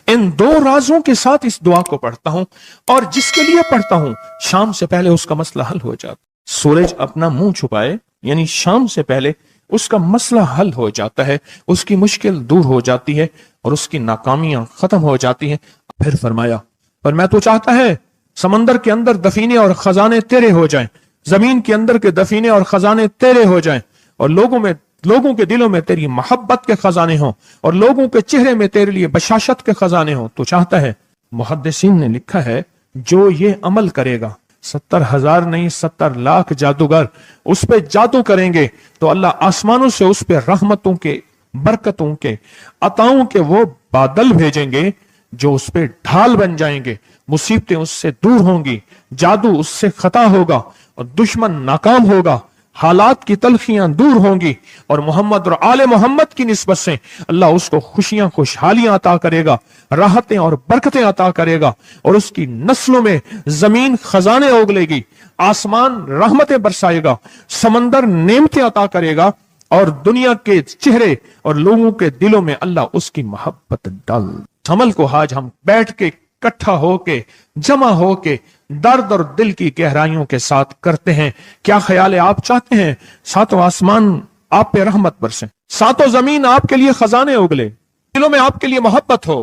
इन दो राजों के साथ इस दुआ को पढ़ता हूं, और जिसके लिए पढ़ता हूं शाम से पहले उसका मसला हल हो जाता। सूरज अपना मुंह छुपाए यानी शाम से पहले उसका मसला हल हो जाता है, उसकी मुश्किल दूर हो जाती है और उसकी नाकामियां खत्म हो जाती हैं। फिर फरमाया, पर मैं तो चाहता है समंदर के अंदर दफीने और खजाने तेरे हो जाएं, जमीन के अंदर के दफीने और खजाने तेरे हो जाएं, और लोगों के दिलों में तेरी मोहब्बत के खजाने हों, और लोगों के चेहरे में तेरे लिए बशाशत के खजाने हों। तो चाहता है, मुहद्दिसीन ने लिखा है, जो ये अमल करेगा 70,000 नहीं 70 लाख जादूगर उस पे जादू करेंगे तो अल्लाह आसमानों से उस पे रहमतों के, बरकतों के, अताओं के वो बादल भेजेंगे जो उस पे ढाल बन जाएंगे। मुसीबतें उससे दूर होंगी, जादू उससे खता होगा और दुश्मन नाकाम होगा, हालात की तलखियां दूर होंगी, और मोहम्मद और आले मोहम्मद की निस्बत से अल्लाह उसको खुशियां, खुशहालियां अता करेगा, राहतें और बरकतें अता करेगा, और उसकी नस्लों में जमीन खजाने उगलेगी, आसमान रहमतें बरसाएगा, समंदर नेमतें अता करेगा, और दुनिया के चेहरे और लोगों के दिलों में अल्लाह उसकी मोहब्बत डाल। अमल को आज हम बैठ के इकट्ठा होके, जमा होके, दर्द और दिल की गहराइयों के साथ करते हैं। क्या ख्याल है? आप चाहते हैं सातों आसमान आप पे रहमत बरसे, सातों जमीन आपके लिए खजाने उगले, दिलों में आपके लिए मोहब्बत हो,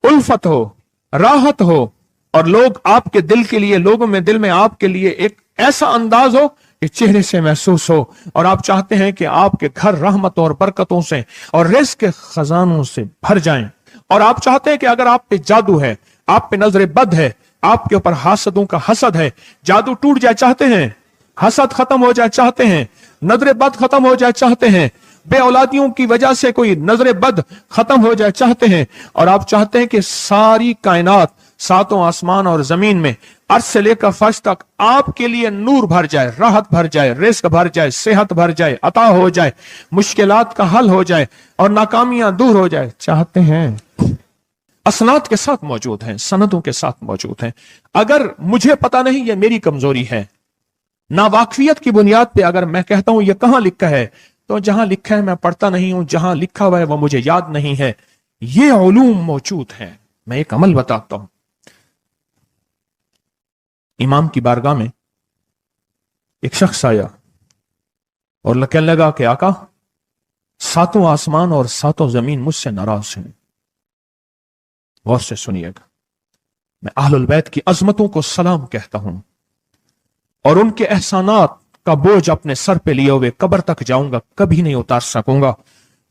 उल्फत हो, राहत हो, और लोग आपके दिल के लिए, लोगों में दिल में आपके लिए एक ऐसा अंदाज हो कि चेहरे से महसूस हो, और आप चाहते हैं कि आपके घर रहमतों और बरकतों से और रिज़्क़ के खजानों से भर जाएं, और आप चाहते हैं कि अगर आप पे जादू है, आप पे नजर बद है, आपके ऊपर हासदों का हसद है, जादू टूट जाए चाहते हैं, हसद खत्म हो जाए चाहते हैं, नजर बद खत्म हो जाए चाहते हैं, बे औलादियों की वजह से कोई नजर बद खत्म हो जाए चाहते हैं, और आप चाहते हैं कि सारी कायनात, सातों आसमान और जमीन में अर्श से लेकर फर्श तक आपके लिए नूर भर जाए, राहत भर जाए, रिज़्क़ भर जाए, सेहत भर जाए, अता हो जाए, मुश्किलात का हल हो जाए और नाकामियां दूर हो जाए चाहते हैं। असनाद के साथ मौजूद हैं, सनदों के साथ मौजूद हैं। अगर मुझे पता नहीं, ये मेरी कमजोरी है, ना वाकफियत की बुनियाद पे अगर मैं कहता हूं ये कहां लिखा है, तो जहां लिखा है मैं पढ़ता नहीं हूं, जहां लिखा हुआ है वो मुझे याद नहीं है। ये उलूम मौजूद हैं। मैं एक अमल बताता हूं। इमाम की बारगाह में एक शख्स आया और कहने लगा कि आका, सातों आसमान और सातों जमीन मुझसे नाराज हैं। गौर से सुनिएगा, मैं अहलुल बैत की अजमतों को सलाम कहता हूं और उनके एहसानात का बोझ अपने सर पे लिए हुए कब्र तक जाऊंगा, कभी नहीं उतार सकूंगा।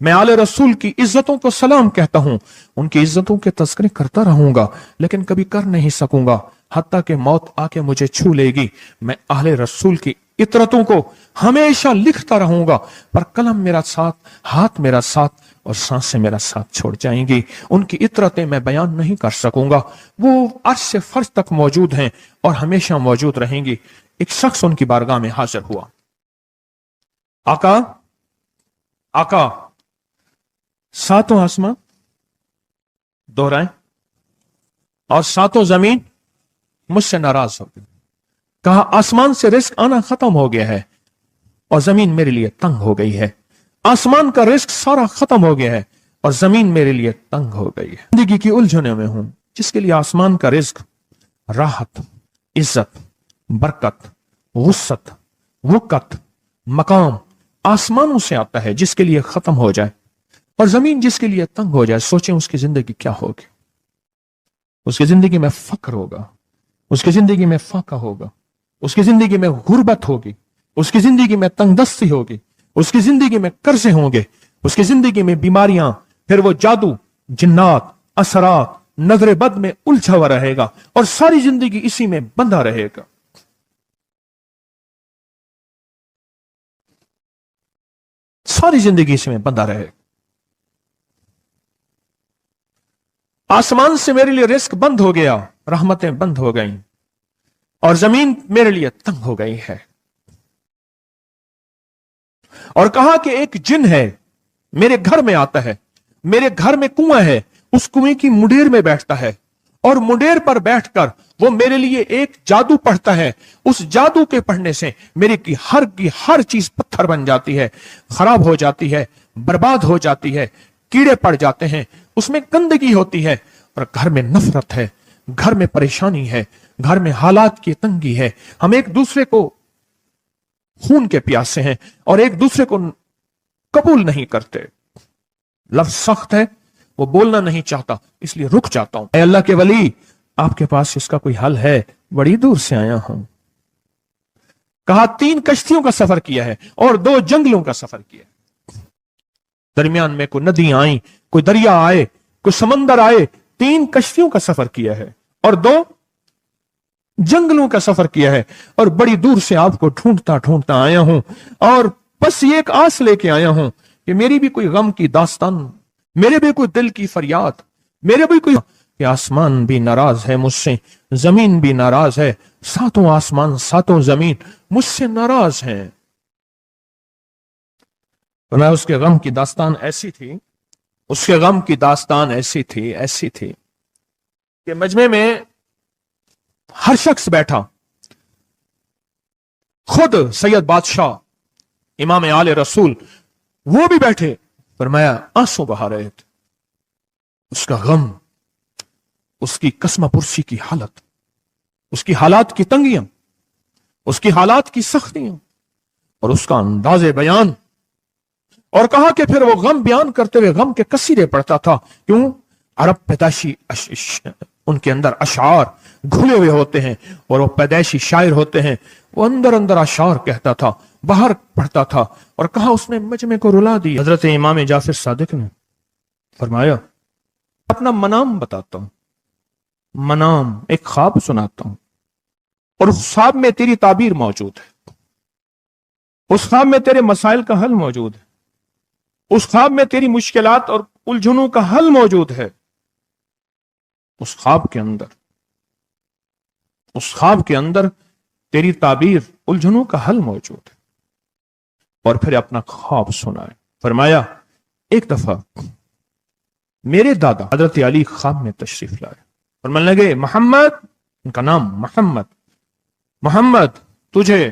मैं आले रसूल की इज्जतों को सलाम कहता हूं, उनकी इज्जतों के तस्करे करता रहूंगा, लेकिन कभी कर नहीं सकूंगा, हत्ता कि मौत आके मुझे छू लेगी। मैं आले रसूल की इतरतों को हमेशा लिखता रहूंगा, पर कलम मेरा साथ, हाथ मेरा साथ और सांसें मेरा साथ छोड़ जाएंगी। उनकी इतरतें मैं बयान नहीं कर सकूंगा। वो अर्श से फर्श तक मौजूद हैं और हमेशा मौजूद रहेंगी। एक शख्स उनकी बारगाह में हाजिर हुआ। आका, आका, सातों आसमां दोहराएं और सातों जमीन मुझसे नाराज हो गई। कहा, आसमान से रिज़्क़ आना खत्म हो गया है और जमीन मेरे लिए तंग हो गई है। आसमान का रिज़्क़ सारा खत्म हो गया है और जमीन मेरे लिए तंग हो गई है। जिंदगी की उलझनों में हूं, जिसके लिए आसमान का रिज़्क़, राहत, इज्जत, बरकत, वुसअत, वक़्त, मकाम आसमानों से आता है, जिसके लिए खत्म हो जाए और जमीन जिसके लिए तंग हो जाए। सोचें उसकी जिंदगी क्या होगी। उसकी जिंदगी में फक्र होगा, उसकी जिंदगी में फाका होगा, उसकी जिंदगी में गुर्बत होगी, उसकी जिंदगी में तंगदस्ती होगी, उसकी जिंदगी में कर्जे होंगे, उसकी जिंदगी में बीमारियां, फिर वो जादू, जिन्नात, असरात, नजर बद में उलझा हुआ रहेगा और सारी जिंदगी इसी में बंधा रहेगा। सारी जिंदगी इसी में बंधा रहेगा। आसमान से मेरे लिए रिज़्क़ बंद हो गया, रहमतें बंद हो गईं और जमीन मेरे लिए तंग हो गई है। और कहा कि एक जिन है, मेरे घर में आता है, मेरे घर में कुआं है, उस कुएं की मुंडेर में बैठता है और मुंडेर पर बैठकर वो मेरे लिए एक जादू पढ़ता है। उस जादू के पढ़ने से मेरे की हर चीज पत्थर बन जाती है, खराब हो जाती है, बर्बाद हो जाती है, कीड़े पड़ जाते हैं, उसमें गंदगी होती है اور گھر میں نفرت ہے، گھر میں پریشانی ہے، گھر میں حالات کی تنگی ہے، ہم ایک دوسرے کو خون کے پیاسے ہیں اور ایک دوسرے کو قبول نہیں کرتے، لفظ سخت ہے، وہ بولنا نہیں چاہتا، اس لیے رک جاتا ہوں۔ اے اللہ کے ولی، آپ کے پاس اس کا کوئی حل ہے؟ بڑی دور سے آیا ہوں۔ کہا 3 کشتیوں کا سفر کیا ہے اور 2 جنگلوں کا سفر کیا ہے، درمیان میں کوئی ندیاں آئیں، کوئی دریا آئے، کوئی سمندر آئے، 3 کشتیوں کا سفر کیا ہے اور 2 جنگلوں کا سفر کیا ہے، اور بڑی دور سے آپ کو ڈھونڈتا ڈھونڈتا آیا ہوں، اور بس یہ ایک آس لے کے آیا ہوں کہ میری بھی کوئی غم کی داستان، میرے بھی کوئی دل کی فریاد، میرے بھی کوئی، کہ آسمان بھی ناراض ہے مجھ سے، زمین بھی ناراض ہے، 7 آسمان 7 زمین مجھ سے ناراض ہیں۔ اس کے غم کی داستان ایسی تھی، اس کے غم کی داستان ایسی تھی کہ مجمع میں ہر شخص بیٹھا، خود سید بادشاہ امام آل رسول وہ بھی بیٹھے، فرمایا آنسو بہا رہے تھے، اس کا غم، اس کی قسمہ پرسی کی حالت، اس کی حالات کی تنگیاں، اس کی حالات کی سختیاں اور اس کا انداز بیان، اور کہا کہ پھر وہ غم بیان کرتے ہوئے غم کے قصیدے پڑھتا تھا۔ کیوں؟ عرب پیدائشی ان کے اندر اشعار گھلے ہوئے ہوتے ہیں اور وہ پیدائشی شاعر ہوتے ہیں، وہ اندر اندر اشعار کہتا تھا، باہر پڑھتا تھا، اور کہا اس نے مجمع کو رلا دیا۔ حضرت امام جعفر صادق نے فرمایا اپنا منام بتاتا ہوں، منام ایک خواب سناتا ہوں، اور اس خواب میں تیری تعبیر موجود ہے، اس خواب میں تیرے مسائل کا حل موجود ہے، اس خواب میں تیری مشکلات اور الجھنوں کا حل موجود ہے، اس خواب کے اندر تیری تعبیر الجھنوں کا حل موجود ہے۔ اور پھر اپنا خواب سنائے۔ فرمایا ایک دفعہ میرے دادا حضرت علی خواب میں تشریف لائے، فرمانے لگے محمد، ان کا نام محمد تجھے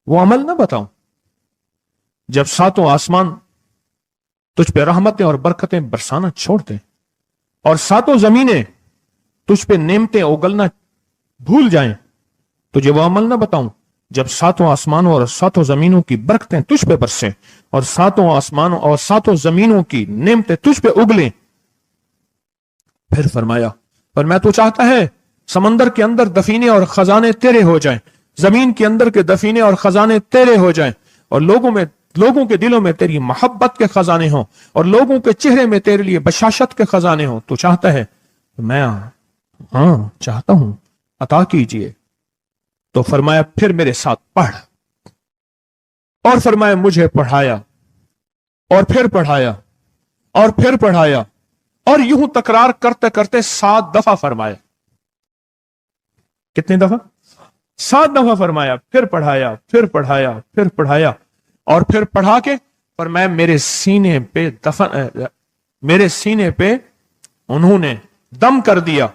وہ عمل نہ بتاؤں جب 7 آسمان تجھ پہ رحمتیں اور برکتیں برسانا چھوڑ دیں اور 7 زمینیں تجھ پہ نعمتیں اگلنا بھول جائیں، تجھے وہ عمل نہ بتاؤں جب 7 آسمانوں اور 7 زمینوں کی برکتیں تجھ پہ برسیں اور 7 آسمانوں اور 7 زمینوں کی نعمتیں تجھ پہ اگلیں۔ پھر فرمایا تو چاہتا ہے سمندر کے اندر دفینے اور خزانے تیرے ہو جائیں، زمین کے اندر کے دفینے اور خزانے تیرے ہو جائیں، اور لوگوں کے دلوں میں تیری محبت کے خزانے ہوں اور لوگوں کے چہرے میں تیرے لیے بشاشت کے خزانے ہوں۔ تو چاہتا ہے؟ میں ہاں چاہتا ہوں، عطا کیجئے۔ تو فرمایا پھر میرے ساتھ پڑھ، اور فرمایا مجھے پڑھایا اور پھر پڑھایا اور پھر پڑھایا، اور یوں تکرار کرتے کرتے 7 دفعہ فرمایا۔ کتنی دفعہ؟ 7 دفعہ فرمایا، پھر پڑھایا، پھر پڑھایا، پھر پڑھایا، اور پھر پڑھا کے فرمایا میرے سینے پہ انہوں نے دم کر دیا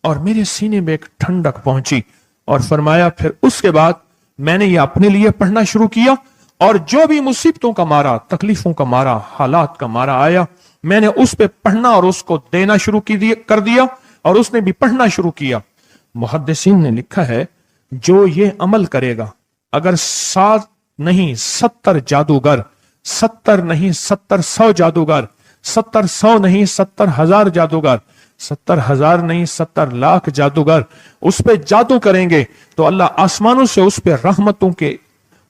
اور میرے سینے میں ایک ٹھنڈک پہنچی، اور فرمایا پھر اس کے بعد میں نے یہ اپنے لیے پڑھنا شروع کیا، اور جو بھی مصیبتوں کا مارا، تکلیفوں کا مارا، حالات کا مارا آیا، میں نے اس پہ پڑھنا اور اس کو دینا شروع کر دیا، اور اس نے بھی پڑھنا شروع کیا۔ محدثین نے لکھا ہے جو یہ عمل کرے گا، اگر 7 نہیں 70 جادوگر، 70 نہیں 70 جادوگر، 70 نہیں 70,000 جادوگر، 70,000 نہیں 70 لاکھ جادوگر اس پہ جادو کریں گے، تو اللہ آسمانوں سے اس پہ رحمتوں کے،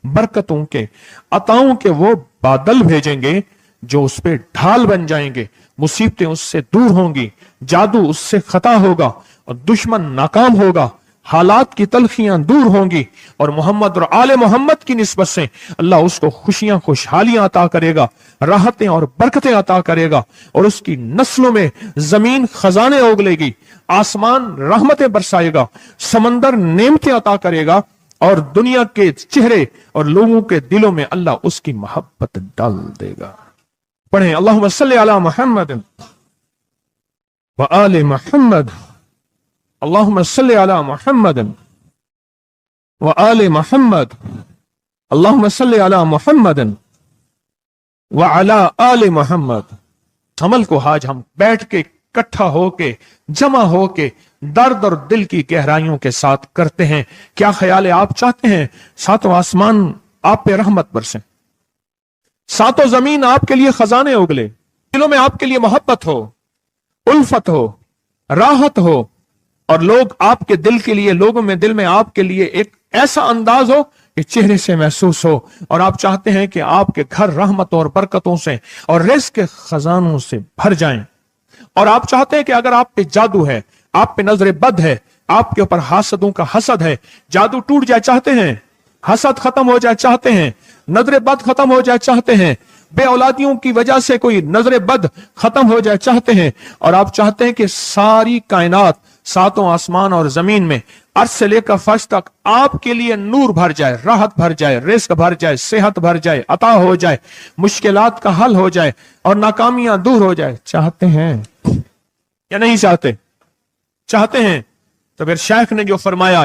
برکتوں کے، عطاؤں کے وہ بادل بھیجیں گے جو اس پہ ڈھال بن جائیں گے، مصیبتیں اس سے دور ہوں گی، جادو اس سے خطا ہوگا اور دشمن ناکام ہوگا، حالات کی تلخیاں دور ہوں گی، اور محمد اور آل محمد کی نسبت سے اللہ اس کو خوشیاں، خوشحالیاں عطا کرے گا، راحتیں اور برکتیں عطا کرے گا، اور اس کی نسلوں میں زمین خزانے اگلے گی، آسمان رحمتیں برسائے گا، سمندر نعمتیں عطا کرے گا، اور دنیا کے چہرے اور لوگوں کے دلوں میں اللہ اس کی محبت ڈال دے گا۔ پڑھیں اللہم صلی علی محمد وآل محمد، اللہم صلی علی محمد وآل محمد، اللہم صلی علی محمد وعلی آل محمد۔ عمل کو آج ہم بیٹھ کے इकट्ठा होके, जमा होके दर्द और दिल की गहराइयों के साथ करते हैं। क्या ख्याल है, आप चाहते हैं सातों आसमान आप पे रहमत बरसे, सातों जमीन आपके लिए खजाने उगले, दिलों में आपके लिए मोहब्बत हो, उल्फत हो, राहत हो, और लोग आपके दिल के लिए, लोगों में दिल में आपके लिए एक ऐसा अंदाज हो कि चेहरे से महसूस हो, और आप चाहते हैं कि आपके घर रहमतों और बरकतों से और रिज़्क़ के खजानों से भर जाएं, और आप चाहते हैं कि अगर आप पे जादू है, आप पे नजर बद है, आपके ऊपर हासदों का हसद है, जादू टूट जाए चाहते हैं, हसद खत्म हो जाए चाहते हैं, नजर बद खत्म हो जाए चाहते हैं, बे औलादियों की वजह से कोई नजर बद खत्म हो जाए चाहते हैं, और आप चाहते हैं कि सारी कायनात, सातों आसमान और जमीन में अर्श से लेकर फर्श तक आपके लिए नूर भर जाए, राहत भर जाए, रिज़्क़ भर जाए, सेहत भर जाए, अता हो जाए, मुश्किलात का हल हो जाए और नाकामियां दूर हो जाए, चाहते हैं या नहीं चाहते? चाहते हैं। तो फिर शेख ने जो फरमाया,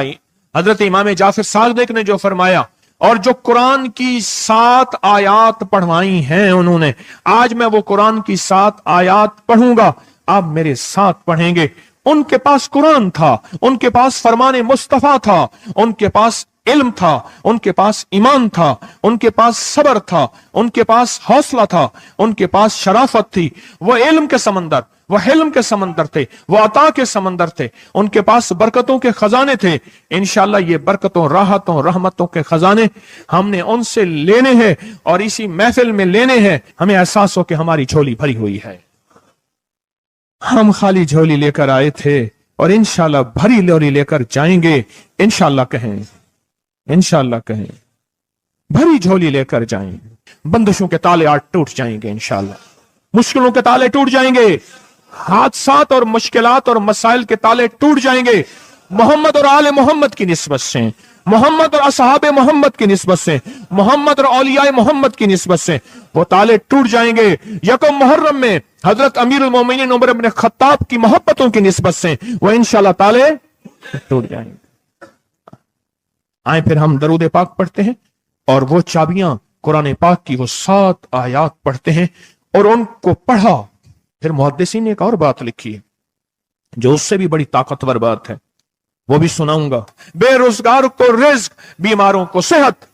हजरत इमाम जाफर सादिक ने जो फरमाया, और जो कुरान की 7 आयात पढ़वाई हैं उन्होंने, आज मैं वो कुरान की 7 आयात पढ़ूंगा, आप मेरे साथ पढ़ेंगे। उनके पास कुरान था, उनके पास फरमाने मुस्तफा था, उनके पास इल्म था, उनके पास ईमान था, उनके पास सब्र था, उनके पास हौसला था, उनके पास शराफत थी। वो इल्म के समंदर, वो हिल्म के समंदर थे, वो अता के समंदर थे, उनके पास बरकतों के खजाने थे। इंशाअल्लाह ये बरकतों, राहतों, रहमतों के खजाने हमने उनसे लेने हैं और इसी महफिल में लेने हैं। हमें एहसास हो कि हमारी झोली भरी हुई है, हम खाली झोली लेकर आए थे और इंशाअल्लाह भरी झोली लेकर जाएंगे। इंशाअल्लाह कहें, इंशाअल्लाह कहें, भरी झोली लेकर जाएंगे। बंदिशों के ताले आज टूट जाएंगे इंशाअल्लाह, मुश्किलों के ताले टूट जाएंगे, हादसात और मुश्किलात और मसाइल के ताले टूट जाएंगे। मोहम्मद और आले मोहम्मद की निस्बत से, मोहम्मद और असहाबे मोहम्मद की निस्बत से, मोहम्मद और औलियाए मोहम्मद की निस्बत से वो ताले टूट जाएंगे। यकम मुहर्रम में हजरत अमीरुल मोमिनीन उमर इब्न खत्ताब की मोहब्बतों की निस्बत से वो इंशाअल्लाह ताले टूट जाएंगे। आए फिर हम दरूद पाक पढ़ते हैं और वो चाबियां कुरान पाक की वो 7 आयात पढ़ते हैं और उनको पढ़ा। फिर मुहद्दिसीन ने एक और बात लिखी है जो उससे भी बड़ी ताकतवर बात है, वो भी सुनाऊंगा। बेरोजगार को रिज्क, बीमारों को सेहत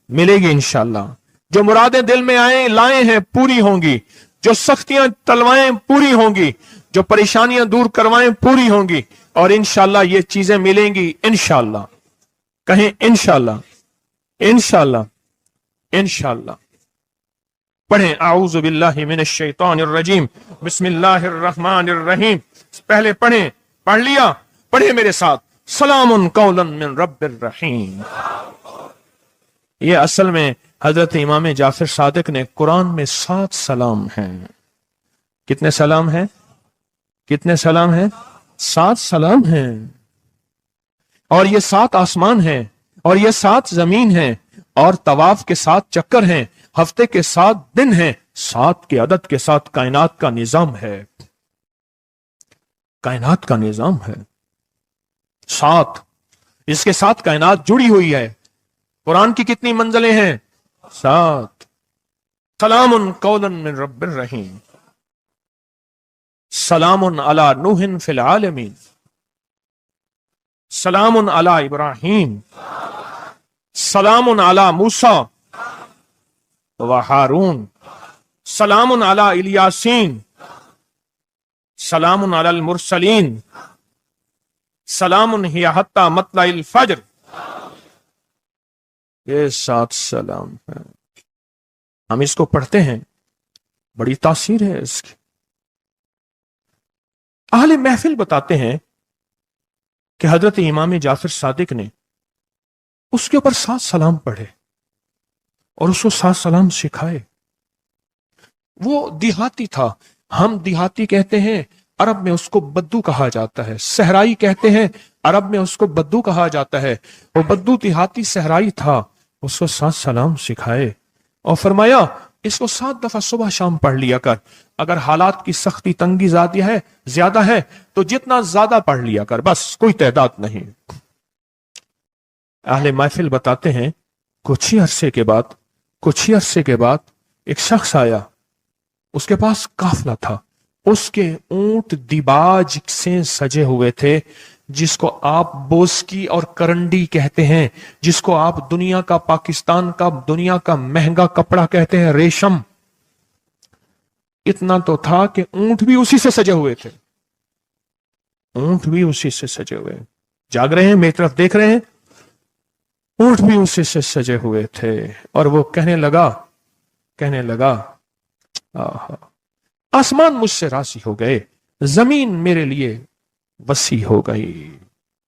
मिलेगी इंशाअल्लाह। जो मुरादें दिल में आए लाए हैं पूरी होंगी, जो सख्तियां टलवाएं पूरी होंगी, जो परेशानियां दूर करवाएं पूरी होंगी, और इंशाअल्लाह ये चीजें मिलेंगी इंशाअल्लाह। कहें इंशाअल्लाह, इंशाअल्लाह, इंशाअल्लाह। पढ़ें आऊज़ु बिल्लाहि मिनश शैतानिर रजीम, बिस्मिल्लाहिर रहमानिर रहीम। पहले पढ़ें, पढ़ लिया, पढ़े मेरे साथ, सलामुन कौलन मिन रब्बिर रहीम। ये असल में हजरत इमाम जाफर सादिक ने कुरान में 7 सलाम हैं। कितने सलाम हैं? कितने सलाम हैं? 7 सलाम हैं। और ये 7 आसमान हैं, और ये 7 जमीन हैं, और तवाफ के 7 चक्कर हैं, हफ्ते के 7 दिन हैं, 7 के अदद के साथ कायनात का निजाम है। कायनात का निजाम है 7, इसके साथ कायनात जुड़ी हुई है। कुरान की कितनी मंजिलें हैं? 7। सलामुन कौलन मिन रब्बिर रहीम, सलामुन अला नूहिन फिल आलमीन, सलामुन अला इब्राहीम, सलामुन अला मूसा व हारून, सलामुन अला इलियासीन, सलामुन अलल मुरसलीन, सलामुन हिया हत्ता मतलाइल फज्र। ये 7 सलाम है। हम इसको पढ़ते हैं, बड़ी तासीर है इसकी। अहले महफिल बताते हैं कि हजरत इमाम जाफर सादिक ने उसके ऊपर 7 सलाम पढ़े और उसको 7 सलाम सिखाए। वो देहाती था, हम देहाती कहते हैं, अरब में उसको बद्दू कहा जाता है। सहराई कहते हैं, अरब में उसको बद्दू कहा जाता है। वो बद्दू देहाती सहराई था, उसको 7 सलाम सिखाए और फरमाया इसको 7 दफा सुबह शाम पढ़ लिया कर। अगर हालात की सख्ती तंगी ज्यादा है तो जितना ज्यादा पढ़ लिया कर, बस कोई तादाद नहीं। अहले महफिल बताते हैं कुछ ही अरसे के बाद एक शख्स आया, उसके पास काफिला था, उसके ऊंट दिबाज से सजे हुए थे, जिसको आप बोस्की और करंडी कहते हैं, जिसको आप दुनिया का, पाकिस्तान का दुनिया का महंगा कपड़ा कहते हैं, रेशम। इतना तो था कि ऊंट भी उसी से सजे हुए थे, ऊंट भी उसी से सजे हुए। जाग रहे हैं, मेरी तरफ देख रहे हैं? ऊंट भी उसी से सजे हुए थे। और वो कहने लगा आहा, आसमान मुझसे राजी हो गए, जमीन मेरे लिए वसी हो गई।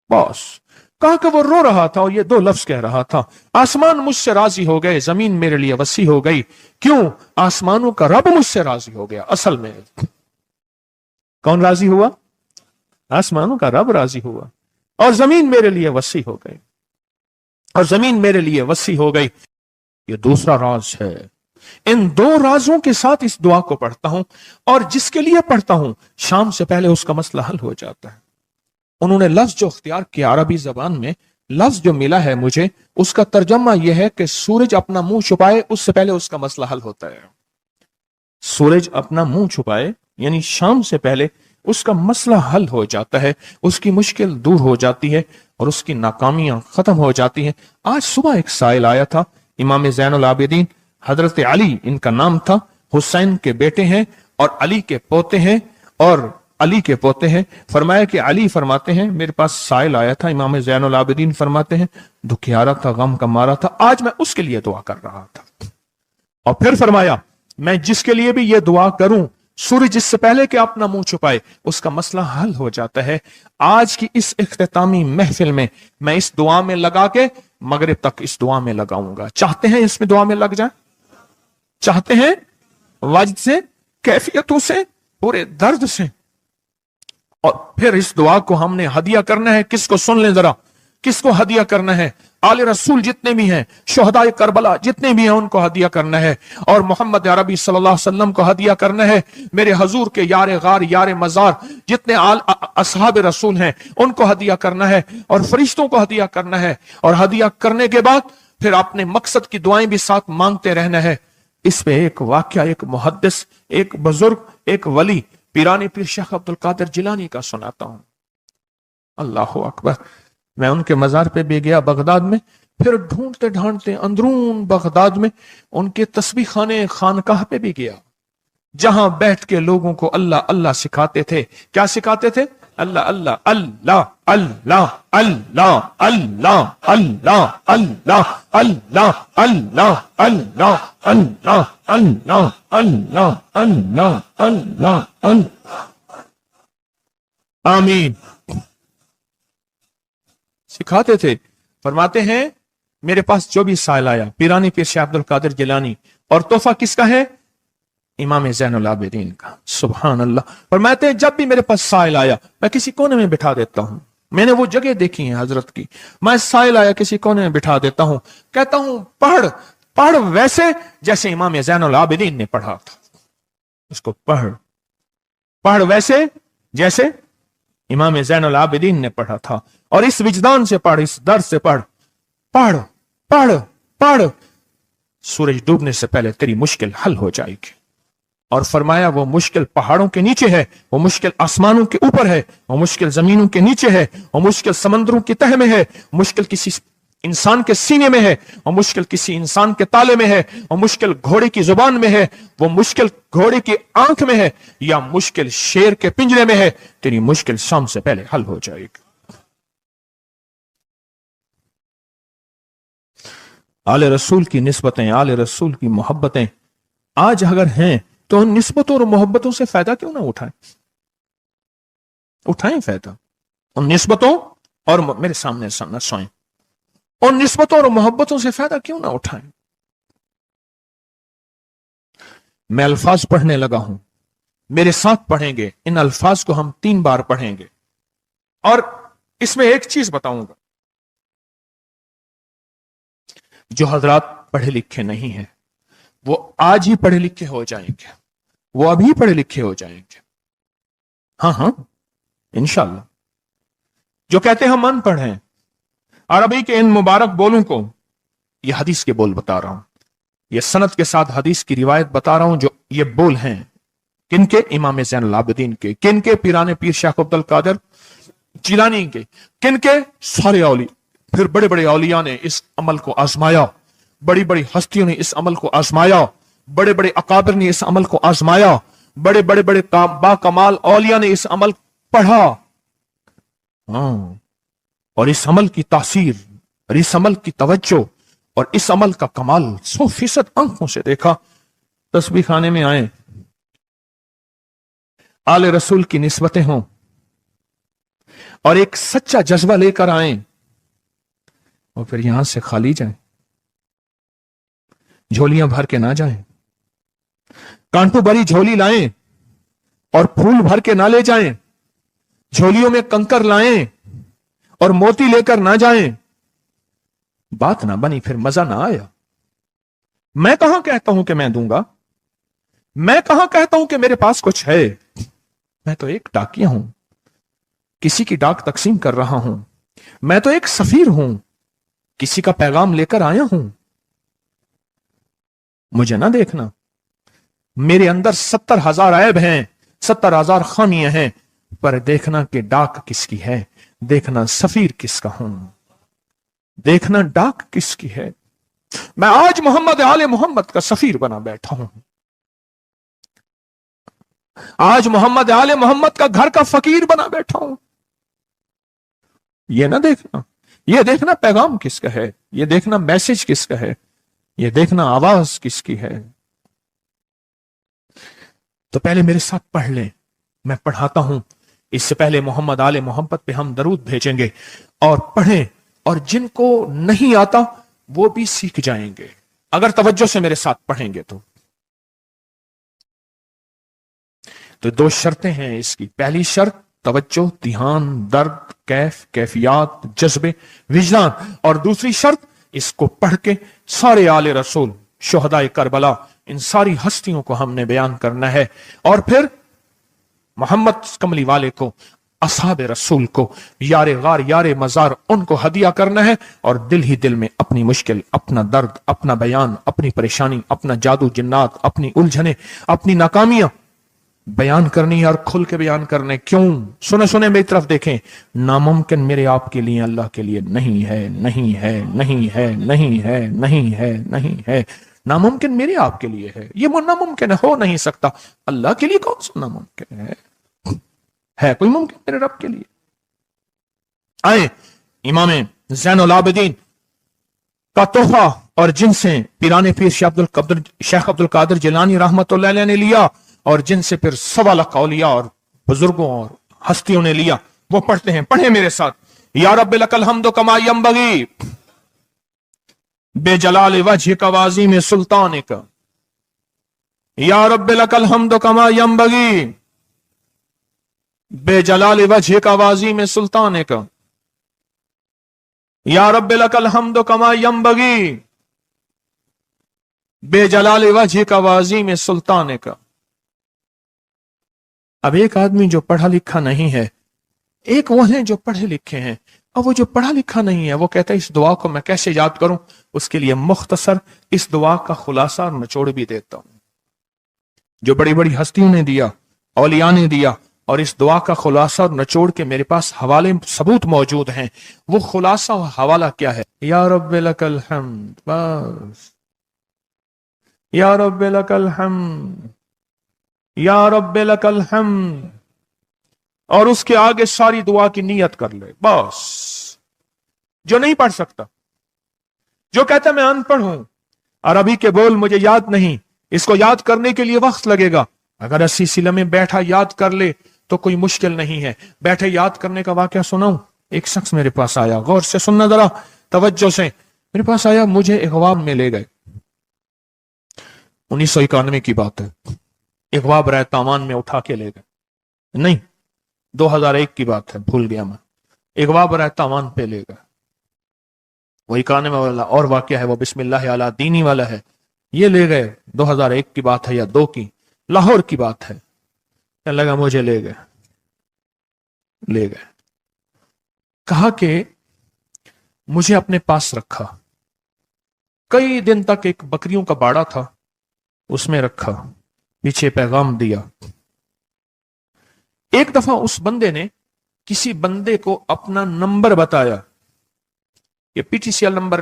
बस कहा कि वो रो रहा था और ये दो लफ्ज कह रहा था, आसमान मुझसे राजी हो गए, जमीन मेरे लिए वसी हो गई। क्यों? आसमानों का रब मुझसे राजी हो गया। असल में कौन राजी हुआ? आसमानों का रब राजी हुआ, और जमीन मेरे लिए वसी हो गई, और जमीन मेरे लिए वसी हो गई। ये दूसरा राज है। इन दो राजों के साथ इस दुआ को पढ़ता हूं, और जिसके लिए पढ़ता हूं शाम से पहले उसका मसला हल हो जाता है। उन्होंने लफ्ज जो इख्तियार किया अरबी जबान में, लफ्ज जो मिला है मुझे, उसका तर्जमा यह है कि सूरज अपना मुंह छुपाए उससे पहले उसका मसला हल होता है। सूरज अपना मुंह छुपाए यानी शाम से पहले उसका मसला हल हो जाता है, उसकी मुश्किल दूर हो जाती है और उसकी नाकामियां खत्म हो जाती हैं। आज सुबह एक साइल आया था, इमाम ज़ैनुल आबिदीन हजरत अली इनका नाम था, हुसैन के बेटे हैं और अली के पोते हैं, और अली के पोते हैं। फरमाया कि अली फरमाते हैं, मेरे पास साइल आया था, इमाम ज़ैनुल आबिदीन फरमाते हैं, दुखियारा था, गम का मारा था, आज मैं उसके लिए दुआ कर रहा था। और फिर फरमाया, मैं जिसके लिए भी ये दुआ करूं, सूरज इससे पहले कि अपना मुंह छुपाए उसका मसला हल हो जाता है। आज की इस इख्तितामी महफिल में मैं इस दुआ में लगा के मगरिब तक इस दुआ में लगाऊंगा। चाहते हैं इसमें दुआ में लग जाए? चाहते हैं? वजद से, कैफियतों से, पूरे दर्द से। और फिर इस दुआ को हमने हदिया करना है। किसको? सुन लें जरा, किसको हदिया करना है? आले रसूल जितने भी हैं, शोहदाए करबला जितने भी हैं, उनको हदिया करना है। और मोहम्मद अरबी सल्लल्लाहु अलैहि वसल्लम को हदिया करना है। मेरे हजूर के यार गार, यार मजार जितने असहाब रसूल हैं, उनको हदिया करना है, और फरिश्तों को हदिया करना है। और हदिया करने के बाद फिर अपने मकसद की दुआएं भी साथ मांगते रहना है। इस पे एक वाक्या, एक मुहद्दिस, एक बुजुर्ग, एक वली, पीरानी पीर शेख अब्दुल कादिर जिलानी का सुनाता हूं। अल्लाह अकबर। मैं उनके मजार पे भी गया बगदाद में, फिर ढूंढते ढांढते अंदरून बगदाद में उनके तस्बीह खाने खानकाह पे भी गया, जहां बैठ के लोगों को अल्लाह अल्लाह सिखाते थे। क्या सिखाते थे? अल्लाह अल्लाह अल्लाह अल्लाह अल्लाह अल्लाह अल्लाह अल्लाह अल्लाह अल्लाह अल्लाह अल्लाह अल्लाह अल्लाह अल्लाह अल्लाह अल्लाह। आमीन। सिखाते थे। फरमाते हैं, मेरे पास जो भी साइल आया, पीरानी पीर शेख अब्दुल कादिर जिलानी, और तोहफा किसका है? इमाम ज़ैनुल आबिदीन का। सुभान अल्लाह। फरमाते हैं, जब भी मेरे पास साइल आया मैं किसी कोने में बिठा देता हूं। मैंने वो जगह देखी है हजरत की, मैं साइल आया किसी कोने में बिठा देता हूं, कहता हूं पढ़ पढ़ वैसे जैसे इमाम ज़ैनुल आबिदीन ने पढ़ा था। उसको पढ़ पढ़ वैसे जैसे इमाम ज़ैनुल आबिदीन ने पढ़ा था। और इस विजदान से पढ़, इस दर्द से पढ़, पढ़ पढ़ पढ़, सूरज डूबने से पहले तेरी मुश्किल हल हो जाएगी। और फरमाया, वो मुश्किल पहाड़ों के नीचे है, वो मुश्किल आसमानों के ऊपर है, वो मुश्किल जमीनों के नीचे है, वो मुश्किल समंदरों की तह में है, मुश्किल किसी इंसान के सीने में है, वो मुश्किल किसी इंसान के ताले में है, वो मुश्किल घोड़े की जुबान में है, वो मुश्किल घोड़े की आंख में है, या मुश्किल शेर के पिंजरे में है। तेरी मुश्किल शाम से पहले हल हो जाएगी। आले रसूल की निस्बतें, आले रसूल की मोहब्बतें आज अगर हैं तो उन निस्बतों और मोहब्बतों से फायदा क्यों ना उठाएं? उठाएं फायदा उन निस्बतों और, मेरे सामने न सोएं, उन निस्बतों और मोहब्बतों से फायदा क्यों ना उठाएं? मैं अल्फाज पढ़ने लगा हूं, मेरे साथ पढ़ेंगे। इन अल्फाज को हम 3 बार पढ़ेंगे। और इसमें एक चीज बताऊंगा, जो हजरात पढ़े लिखे नहीं हैं वो आज ही पढ़े लिखे हो जाएंगे, वो अभी पढ़े लिखे हो जाएंगे। हाँ हाँ इंशाल्लाह। जो कहते हैं हम अनपढ़ हैं, अरबी के इन मुबारक बोलों को, यह हदीस के बोल बता रहा हूं, यह सनद के साथ हदीस की रिवायत बता रहा हूं, जो ये बोल हैं किन के? इमाम ज़ैनुल आबिदीन के। किन के? पीराने पीर शेख अब्दुल कादिर जिलानी के। किन के? सारे औलिया। फिर बड़े बड़े औलिया ने इस अमल को आजमाया, बड़ी बड़ी हस्तियों ने इस अमल को आजमाया, बड़े बड़े अकाबिर ने इस अमल को आजमाया, बड़े बड़े बड़े बाकमाल औलिया ने इस अमल पढ़ा। हाँ, और इस अमल की तासीर और इस अमल की तवज्जो और इस अमल का कमाल 100% आंखों से देखा। तस्बीह खाने में आए, आले रसूल की निस्बतें हों और एक सच्चा जज्बा लेकर आए और फिर यहां से खाली जाएं, झोलियां भर के ना जाएं, कांटों भरी झोली लाएं और फूल भर के ना ले जाएं, झोलियों में कंकर लाएं और मोती लेकर ना जाएं। बात ना बनी, फिर मजा ना आया। मैं कहां कहता हूं कि मैं दूंगा, मैं कहां कहता हूं कि मेरे पास कुछ है। मैं तो एक डाकिया हूं, किसी की डाक तकसीम कर रहा हूं। मैं तो एक सफीर हूं, किसी का पैगाम लेकर आया हूं। मुझे ना देखना, मेरे अंदर 70,000 ऐब हैं, 70,000 खामियां हैं, पर देखना कि डाक किसकी है, देखना सफीर किसका हूं, देखना डाक किसकी है। मैं आज मोहम्मद आले मोहम्मद का सफीर बना बैठा हूं। आज मोहम्मद आले मोहम्मद का घर का फकीर बना बैठा हूं। ये ना देखना, ये देखना पैगाम किसका है, ये देखना मैसेज किसका है, ये देखना आवाज किसकी है। तो पहले मेरे साथ पढ़ लें, मैं पढ़ाता हूं। इससे पहले मोहम्मद आले मोहम्मद पे हम दरूद भेजेंगे और पढ़ें, और जिनको नहीं आता वो भी सीख जाएंगे अगर तवज्जो से मेरे साथ पढ़ेंगे। तो दो शर्तें हैं इसकी। पहली शर्त तवज्जो, ध्यान, दर्द, कैफियत, जज्बे, विजदान। और दूसरी शर्त, इसको पढ़ के सारे आले रसूल, शुहदाए करबला, इन सारी हस्तियों को हमने बयान करना है। और फिर मोहम्मद कमली वाले को, असहाबे रसूल को, यारे गार यारे मजार, उनको हदिया करना है। और दिल ही दिल में अपनी मुश्किल, अपना दर्द, अपना बयान, अपनी परेशानी, अपना जादू जिन्नात, अपनी उलझने, अपनी नाकामियां बयान करनी और खुल के बयान करने। क्यों? सुने सुने मेरी तरफ देखें। नामुमकिन मेरे आपके लिए अल्लाह के लिए नहीं है, नहीं है, नहीं है, नहीं है, नहीं है, नहीं है। नामुमकिन मेरे आपके लिए है, ये नामुमकिन हो नहीं सकता। अल्लाह के लिए कौन सा नामुमकिन है कोई मुमकिन मेरे रब के लिए? आए इमाम ज़ैनुल आबिदीन का तोहफा, और जिनसे पीराने पीर शेख अब्दुल कादिर जिलानी रहमतुल्लाह अलैह ने लिया, और जिनसे फिर 1.25 लाख औलिया और बुजुर्गों और हस्तियों ने लिया, वो पढ़ते हैं। पढ़े मेरे साथ। या रब्बि लकल हम्दु कमा यंबगी बेजलाल वजहिक वाज़ीम सुल्तानिक। या रब्बि लकल हम्दु कमा यंबगी बेजलाल वजहिक वाज़ीम सुल्तानिक। या रब्बि लकल हम्दु कमा यंबगी बेजलाल वजहिक वाज़ीम सुल्तानिक। अब एक आदमी जो पढ़ा लिखा नहीं है, एक वो है जो पढ़े लिखे हैं। अब वो जो पढ़ा लिखा नहीं है, वो कहता है इस दुआ को मैं कैसे याद करूं? उसके लिए मुख्तसर इस दुआ का खुलासा और निचोड़ भी देता हूं, जो बड़ी बड़ी हस्तियों ने दिया, औलिया ने दिया। और इस दुआ का खुलासा और निचोड़ के मेरे पास हवाले सबूत मौजूद हैं। वो खुलासा और हवाला क्या है? या रब्बि लकल हम्द, बस। या रब्बि लकल हम्द, या रब्बि लकल हम्द। और उसके आगे सारी दुआ की नियत कर ले, बस। जो नहीं पढ़ सकता, जो कहता मैं अनपढ़ हूं, अरबी के बोल मुझे याद नहीं, इसको याद करने के लिए वक्त लगेगा, अगर 80 सिले में बैठा याद कर ले तो कोई मुश्किल नहीं है। बैठे याद करने का वाकया सुनाऊं। एक शख्स मेरे पास आया, गौर से सुनना जरा, तवज्जो से। मेरे पास आया, मुझे इगवाब में ले गए। 1991 की बात है। इगवाब राय तावान में उठा के ले गए, नहीं 2001 की बात है, भूल गया मैं। इगवाब राय तावान पे ले गए। वही काने वाला और वाकया है, वो बिस्मिल्लाह अला दीनी वाला है। ये ले गए, 2001 की बात है या 2 की, लाहौर की बात है। क्या लगा, मुझे ले गए। कहा कि मुझे अपने पास रखा। कई दिन तक एक बकरियों का बाड़ा था, उसमें रखा, पीछे पैगाम दिया, ایک دفعہ اس بندے نے کسی بندے کو اپنا نمبر بتایا. یہ P T C L number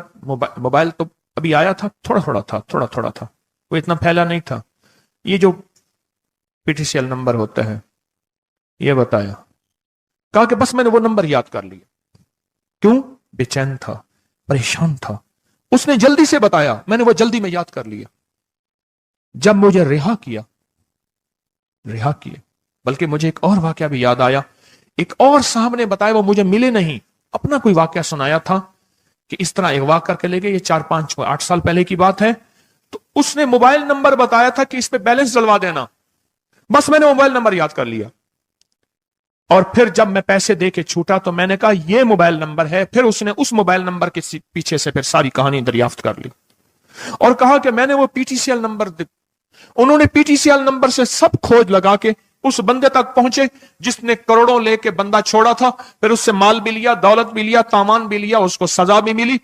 mobile تو ابھی آیا تھا, تھوڑا تھوڑا تھا, وہ اتنا پھیلا نہیں تھا. یہ جو P T C L number ہوتا ہے یہ بتایا, کہا کہ بس میں نے وہ نمبر یاد کر لیا. کیوں؟ بے چین تھا, پریشان تھا. اس نے جلدی سے بتایا, میں نے وہ جلدی میں یاد کر لیا. جب مجھے رہا کیا, بلکہ مجھے ایک اور واقعہ بھی یاد آیا. ایک اور صاحب نے بتایا, وہ مجھے ملے نہیں, اپنا کوئی واقعہ سنایا تھا کہ اس طرح اغوا کر کے لے گئے. یہ 4-5-8 سال پہلے کی بات ہے. تو اس نے موبائل نمبر بتایا تھا کہ اس پہ بیلنس ڈلوا دینا. بس میں نے موبائل نمبر یاد کر لیا, اور پھر جب میں پیسے دے کے چھوٹا تو میں نے کہا یہ موبائل نمبر ہے. پھر اس نے اس موبائل نمبر کے پیچھے سے پھر ساری کہانی دریافت کر لی اور کہا کہ میں نے وہ P T C L number انہوں نے P T C L number سے سب کھوج لگا کے اس بندے تک پہنچے جس نے کروڑوں لے کے بندہ چھوڑا تھا. پھر اس سے مال بھی لیا, دولت بھی لیا, سامان بھی لیا, اس کو سزا بھی ملی.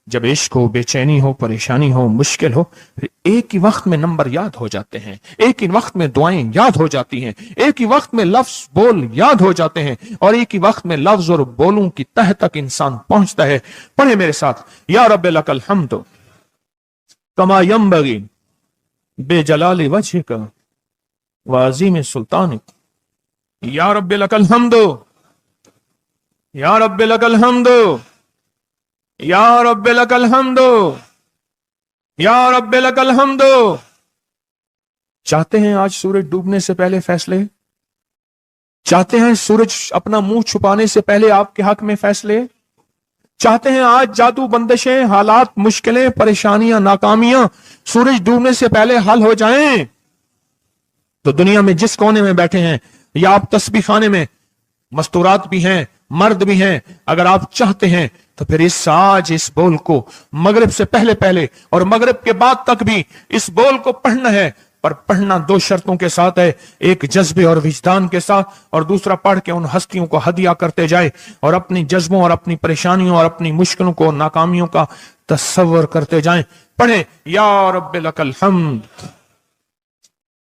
جب عشق ہو, بے چینی ہو, پریشانی ہو, مشکل ہو, پھر ایک ہی وقت میں نمبر یاد ہو جاتے ہیں, ایک ہی وقت میں دعائیں یاد ہو جاتی ہیں, ایک ہی وقت میں لفظ بول یاد ہو جاتے ہیں, اور ایک ہی وقت میں لفظ اور بولوں کی تہ تک انسان پہنچتا ہے. پڑھے میرے ساتھ, یا رب لک الحمد کما ینبغی بے جلال وجہک وعظیم سلطانک. یا رب لک الحمد, یا رب لک الحمد, یا رب لک الحمد, یا رب لک الحمد. چاہتے ہیں آج سورج ڈوبنے سے پہلے فیصلے؟ چاہتے ہیں سورج اپنا منہ چھپانے سے پہلے آپ کے حق میں فیصلے؟ چاہتے ہیں آج جادو, بندشیں, حالات, مشکلیں, پریشانیاں, ناکامیاں سورج ڈوبنے سے پہلے حل ہو جائیں؟ تو دنیا میں جس کونے میں بیٹھے ہیں, یا آپ تسبیح خانے میں, مستورات بھی ہیں, مرد بھی ہیں, اگر آپ چاہتے ہیں تو پھر اس بول کو مغرب سے پہلے اور مغرب کے بعد تک بھی اس بول کو پڑھنا ہے. پر پڑھنا 2 شرطوں کے ساتھ ہے, ایک جذبے اور وجدان کے ساتھ, اور دوسرا پڑھ کے ان ہستیوں کو ہدیہ کرتے جائے اور اپنی جذبوں اور اپنی پریشانیوں اور اپنی مشکلوں کو, ناکامیوں کا تصور کرتے جائیں. پڑھیں, یا رب لک الحمد,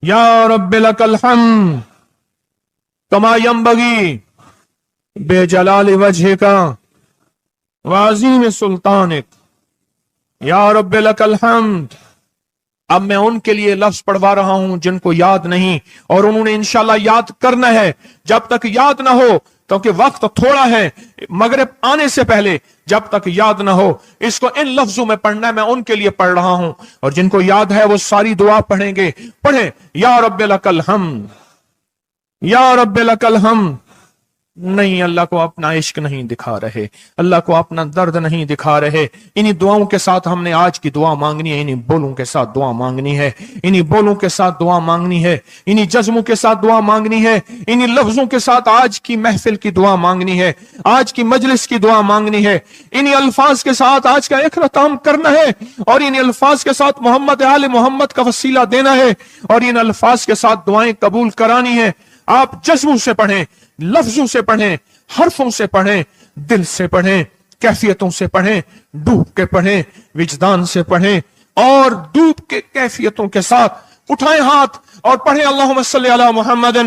یا رب لک الحمد کما ینبغی بے جلال وجہک وعظیم سلطانک. یا رب لک الحمد. اب میں ان کے لیے لفظ پڑھوا رہا ہوں جن کو یاد نہیں, اور انہوں نے انشاءاللہ یاد کرنا ہے. جب تک یاد نہ ہو, کیونکہ وقت تھوڑا ہے, مغرب آنے سے پہلے جب تک یاد نہ ہو اس کو ان لفظوں میں پڑھنا ہے. میں ان کے لیے پڑھ رہا ہوں, اور جن کو یاد ہے وہ ساری دعا پڑھیں گے. پڑھیں, یا رب لک الحمد, یا رب لک الحمد. نہیں, اللہ کو اپنا عشق نہیں دکھا رہے, اللہ کو اپنا درد نہیں دکھا رہے. انہی دعاؤں کے ساتھ ہم نے آج کی دعا مانگنی ہے, انہی بولوں کے ساتھ دعا مانگنی ہے, انہی بولوں کے ساتھ دعا مانگنی ہے, انہی جذبوں کے ساتھ دعا مانگنی ہے, انہی لفظوں کے ساتھ آج کی محفل کی دعا مانگنی ہے, آج کی مجلس کی دعا مانگنی ہے. انہی الفاظ کے ساتھ آج کا اختتام کرنا ہے, اور انہی الفاظ کے ساتھ محمد آل محمد کا وسیلہ دینا ہے, اور ان الفاظ کے ساتھ دعائیں قبول کرانی ہے. آپ جذبوں سے پڑھیں, لفظوں سے پڑھیں, حرفوں سے پڑھیں, دل سے پڑھیں, کیفیتوں سے پڑھیں, ڈوب کے پڑھیں, وجدان سے پڑھیں, اور ڈوب کے کیفیتوں کے ساتھ اٹھائیں ہاتھ اور پڑھیں, اللہم صلی علی محمد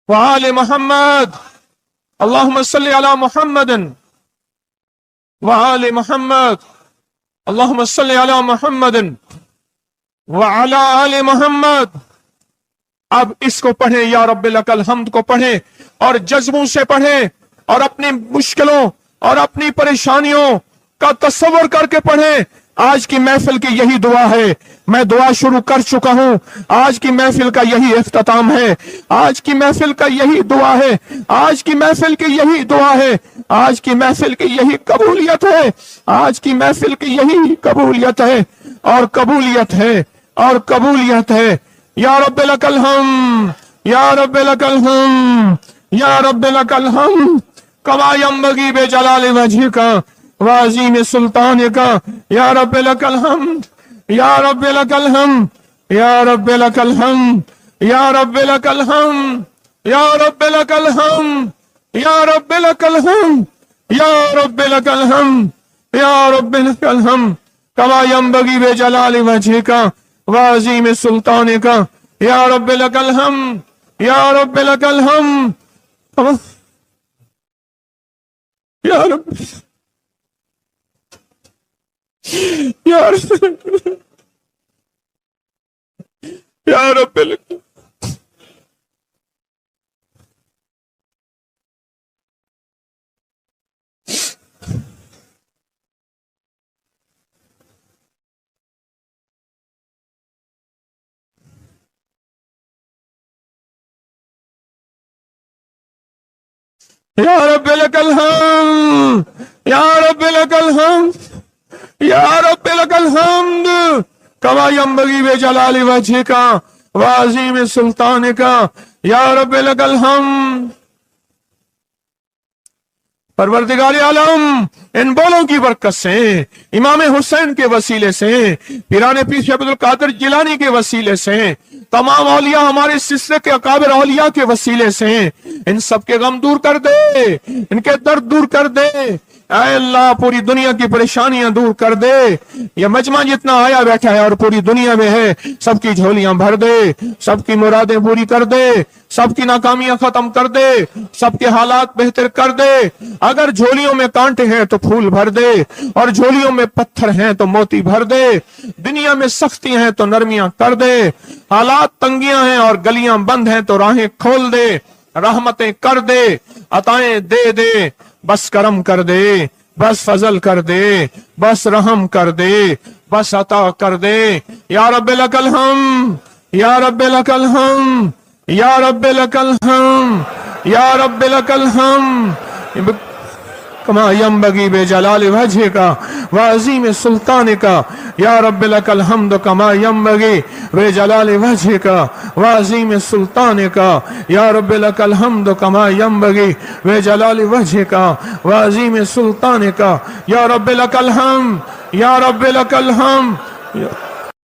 وآل محمد, اللہم صلی علی محمد وآل محمد, اللہم صلی علی محمد وعلی آل محمد. اب اس کو پڑھیں, یا رب لک الحمد کو پڑھیں, اور جذبوں سے پڑھیں, اور اپنی مشکلوں اور اپنی پریشانیوں کا تصور کر کے پڑھیں. آج کی محفل کی یہی دعا ہے, میں دعا شروع کر چکا ہوں, آج کی محفل کا یہی اختتام ہے, آج کی محفل کا یہی دعا ہے, آج کی محفل کی یہی دعا ہے, آج کی محفل کی یہی قبولیت ہے, آج کی محفل کی یہی قبولیت ہے, اور قبولیت ہے, اور قبولیت ہے. یا رب لک الحمد, یا رب لک الحمد, یا رب لک الحمد کما ینبغی بے جلال وجہک وعظیم سلطانک. یا رب لک الحمد, یا رب لک الحمد, یا رب لک الحمد, یا رب لک الحمد, یا رب لک الحمد, یا رب لک الحمد, یا رب لک الحمد, یا رب لک الحمد کما ینبغی بے جلال وجہک وعظیم سلطانک. یا رب لک الحمد. یا رب لک الحمد، یا رب، یا رب، یا رب لک، یا رب لک الحمد، یا رب لک الحمد، یا رب لک الحمد کما ینبغی بجلال وجہک وعظیم سلطانک، یا رب لک الحمد۔ پروردگار عالم ان بولوں کی برکت سے، امام حسین کے وسیلے سے، پیران پیر شیخ عبد القادر جیلانی کے وسیلے سے، تمام اولیاء ہمارے سلسلے کے اکابر اولیاء کے وسیلے سے ان سب کے غم دور کر دے، ان کے درد دور کر دے، اے اللہ پوری دنیا کی پریشانیاں دور کر دے۔ یہ مجمع جتنا آیا بیٹھا ہے اور پوری دنیا میں ہے، سب کی جھولیاں بھر دے، سب کی مرادیں پوری کر دے، سب کی ناکامیاں ختم کر دے، سب کے حالات بہتر کر دے۔ اگر جھولیوں میں کانٹے ہیں تو پھول بھر دے، اور جھولیوں میں پتھر ہیں تو موتی بھر دے، دنیا میں سختی ہیں تو نرمیاں کر دے، حالات تنگیاں ہیں اور گلیاں بند ہیں تو راہیں کھول دے، رحمتیں کر دے، عطائیں دے دے، بس کرم کر دے، بس فضل کر دے، بس رحم کر دے، بس عطا کر دے۔ یا رب لک الحمد، یا رب لک الحمد، یا رب لک الحمد، یا رب لک الحمد کما ینبغی بجلال وجہک وعظیم سلطانک، یا رب لک الحمد کما ینبغی بجلال وجہک وعظیم سلطانک، یا رب لک الحمد کما ینبغی بجلال وجہک وعظیم سلطانک، یا رب لک الحمد، یا رب لک الحمد۔